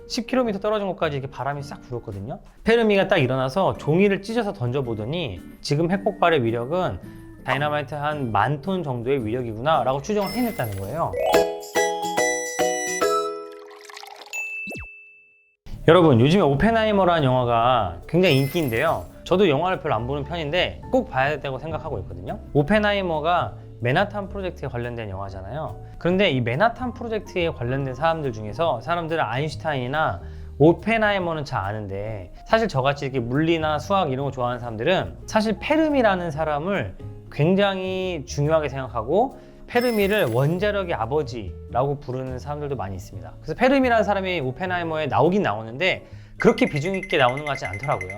10km 떨어진 곳까지 이렇게 바람이 싹 불었거든요. 페르미가 딱 일어나서 종이를 찢어서 던져보더니 지금 핵폭발의 위력은 다이너마이트 한 10,000톤 정도의 위력이구나 라고 추정을 해냈다는 거예요. 여러분, 요즘에 오펜하이머라는 영화가 굉장히 인기인데요. 저도 영화를 별로 안 보는 편인데 꼭 봐야 된다고 생각하고 있거든요. 오펜하이머가 맨하탄 프로젝트에 관련된 영화잖아요. 그런데 이 맨하탄 프로젝트에 관련된 사람들 중에서 사람들은 아인슈타인이나 오펜하이머는 잘 아는데, 사실 저같이 이렇게 물리나 수학 이런 거 좋아하는 사람들은 사실 페르미라는 사람을 굉장히 중요하게 생각하고 페르미를 원자력의 아버지라고 부르는 사람들도 많이 있습니다. 그래서 페르미라는 사람이 오펜하이머에 나오긴 나오는데 그렇게 비중 있게 나오는 것 같지 않더라고요.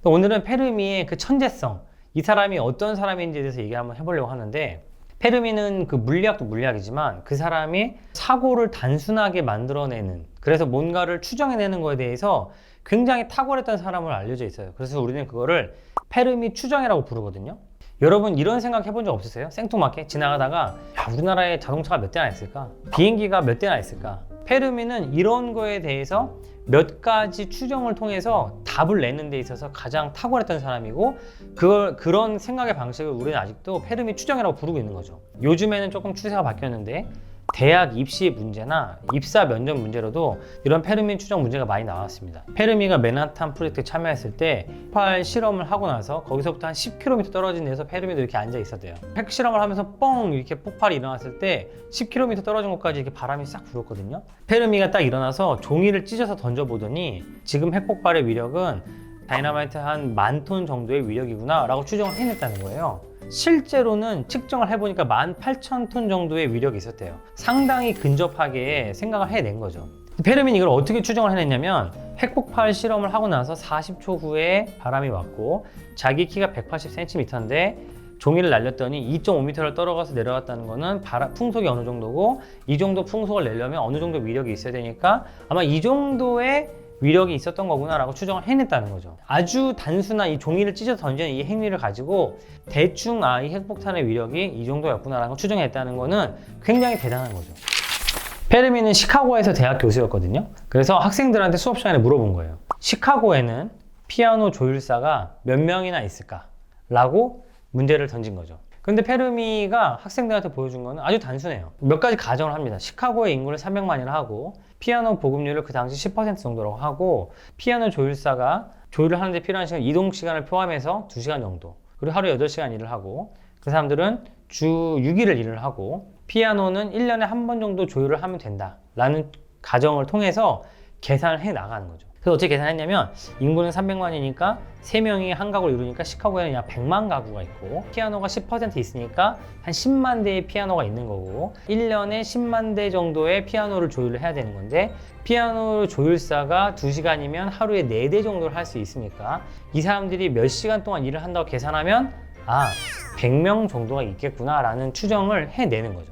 오늘은 페르미의 그 천재성, 이 사람이 어떤 사람인지에 대해서 얘기 한번 해보려고 하는데, 페르미는 그 물리학도 물리학이지만 그 사람이 사고를 단순하게 만들어내는, 그래서 뭔가를 추정해내는 거에 대해서 굉장히 탁월했던 사람으로 알려져 있어요. 그래서 우리는 그거를 페르미 추정이라고 부르거든요. 여러분, 이런 생각 해본 적 없으세요? 생뚱맞게 지나가다가 야, 우리나라에 자동차가 몇 대나 있을까? 비행기가 몇 대나 있을까? 페르미는 이런 거에 대해서 몇 가지 추정을 통해서 답을 내는 데 있어서 가장 탁월했던 사람이고, 그런 생각의 방식을 우리는 아직도 페르미 추정이라고 부르고 있는 거죠. 요즘에는 조금 추세가 바뀌었는데 대학 입시 문제나 입사 면접 문제로도 이런 페르미 추정 문제가 많이 나왔습니다. 페르미가 맨하탄 프로젝트에 참여했을 때 폭발 실험을 하고 나서 거기서부터 한 10km 떨어진 데서 페르미도 이렇게 앉아 있었대요. 핵 실험을 하면서 뻥 이렇게 폭발이 일어났을 때 10km 떨어진 곳까지 이렇게 바람이 싹 불었거든요. 페르미가 딱 일어나서 종이를 찢어서 던져보더니 지금 핵폭발의 위력은 다이너마이트 한 10,000톤 정도의 위력이구나 라고 추정을 해냈다는 거예요. 실제로는 측정을 해보니까 18,000톤 정도의 위력이 있었대요. 상당히 근접하게 생각을 해낸 거죠. 페르미는 이걸 어떻게 추정을 해냈냐면, 핵폭발 실험을 하고 나서 40초 후에 바람이 왔고 자기 키가 180cm인데 종이를 날렸더니 2.5m를 떨어가서 내려갔다는 거는 풍속이 어느 정도고, 이 정도 풍속을 내려면 어느 정도 위력이 있어야 되니까 아마 이 정도의 위력이 있었던 거구나 라고 추정을 해냈다는 거죠. 아주 단순한 이 종이를 찢어 던지는 이 행위를 가지고 대충 이 핵폭탄의 위력이 이 정도였구나 라고 추정했다는 거는 굉장히 대단한 거죠. 페르미는 시카고에서 대학 교수였거든요. 그래서 학생들한테 수업 시간에 물어본 거예요. 시카고에는 피아노 조율사가 몇 명이나 있을까? 라고 문제를 던진 거죠. 근데 페르미가 학생들한테 보여준 거는 아주 단순해요. 몇 가지 가정을 합니다. 시카고의 인구를 300만이라 하고, 피아노 보급률을 그 당시 10% 정도라고 하고, 피아노 조율사가 조율을 하는데 필요한 시간, 이동 시간을 포함해서 2시간 정도, 그리고 하루에 8시간 일을 하고, 그 사람들은 주 6일을 일을 하고, 피아노는 1년에 한 번 정도 조율을 하면 된다 라는 가정을 통해서 계산을 해 나가는 거죠. 그래서 어떻게 계산했냐면, 인구는 300만이니까 3명이 한 가구를 이루니까 시카고에는 약 100만 가구가 있고, 피아노가 10% 있으니까 한 10만 대의 피아노가 있는 거고, 1년에 10만 대 정도의 피아노를 조율을 해야 되는 건데, 피아노 조율사가 2시간이면 하루에 4대 정도를 할 수 있으니까 이 사람들이 몇 시간 동안 일을 한다고 계산하면 100명 정도가 있겠구나 라는 추정을 해내는 거죠.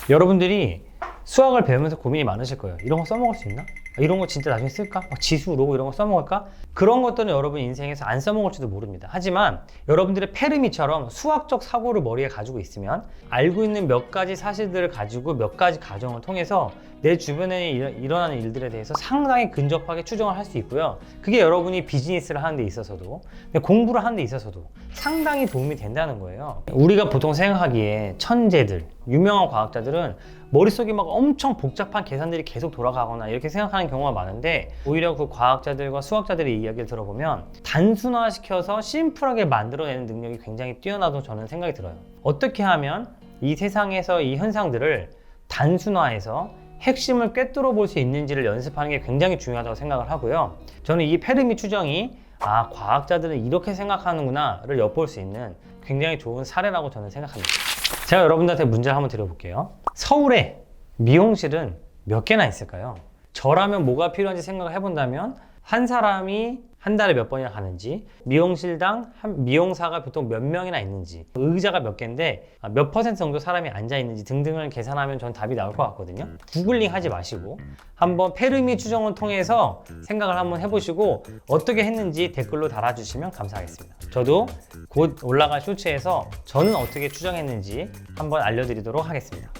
여러분들이 수학을 배우면서 고민이 많으실 거예요. 이런 거 써먹을 수 있나? 이런 거 진짜 나중에 쓸까? 지수, 로그 이런 거 써먹을까? 그런 것들은 여러분 인생에서 안 써먹을지도 모릅니다. 하지만 여러분들의 페르미처럼 수학적 사고를 머리에 가지고 있으면, 알고 있는 몇 가지 사실들을 가지고 몇 가지 가정을 통해서 내 주변에 일어나는 일들에 대해서 상당히 근접하게 추정을 할 수 있고요. 그게 여러분이 비즈니스를 하는 데 있어서도, 공부를 하는 데 있어서도 상당히 도움이 된다는 거예요. 우리가 보통 생각하기에 천재들, 유명한 과학자들은 머릿속에 막 엄청 복잡한 계산들이 계속 돌아가거나 이렇게 생각하는 경우가 많은데, 오히려 그 과학자들과 수학자들의 이야기를 들어보면 단순화시켜서 심플하게 만들어내는 능력이 굉장히 뛰어나다고 저는 생각이 들어요. 어떻게 하면 이 세상에서 이 현상들을 단순화해서 핵심을 꿰뚫어 볼 수 있는지를 연습하는 게 굉장히 중요하다고 생각을 하고요. 저는 이 페르미 추정이 과학자들은 이렇게 생각하는구나를 엿볼 수 있는 굉장히 좋은 사례라고 저는 생각합니다. 제가 여러분들한테 문제를 한번 드려볼게요. 서울에 미용실은 몇 개나 있을까요? 저라면 뭐가 필요한지 생각을 해본다면, 한 사람이 한 달에 몇 번이나 가는지, 미용실당 미용사가 보통 몇 명이나 있는지, 의자가 몇 개인데 몇 퍼센트 정도 사람이 앉아 있는지 등등을 계산하면 전 답이 나올 것 같거든요. 구글링 하지 마시고 한번 페르미 추정을 통해서 생각을 한번 해보시고 어떻게 했는지 댓글로 달아주시면 감사하겠습니다. 저도 곧 올라갈 쇼츠에서 저는 어떻게 추정했는지 한번 알려드리도록 하겠습니다.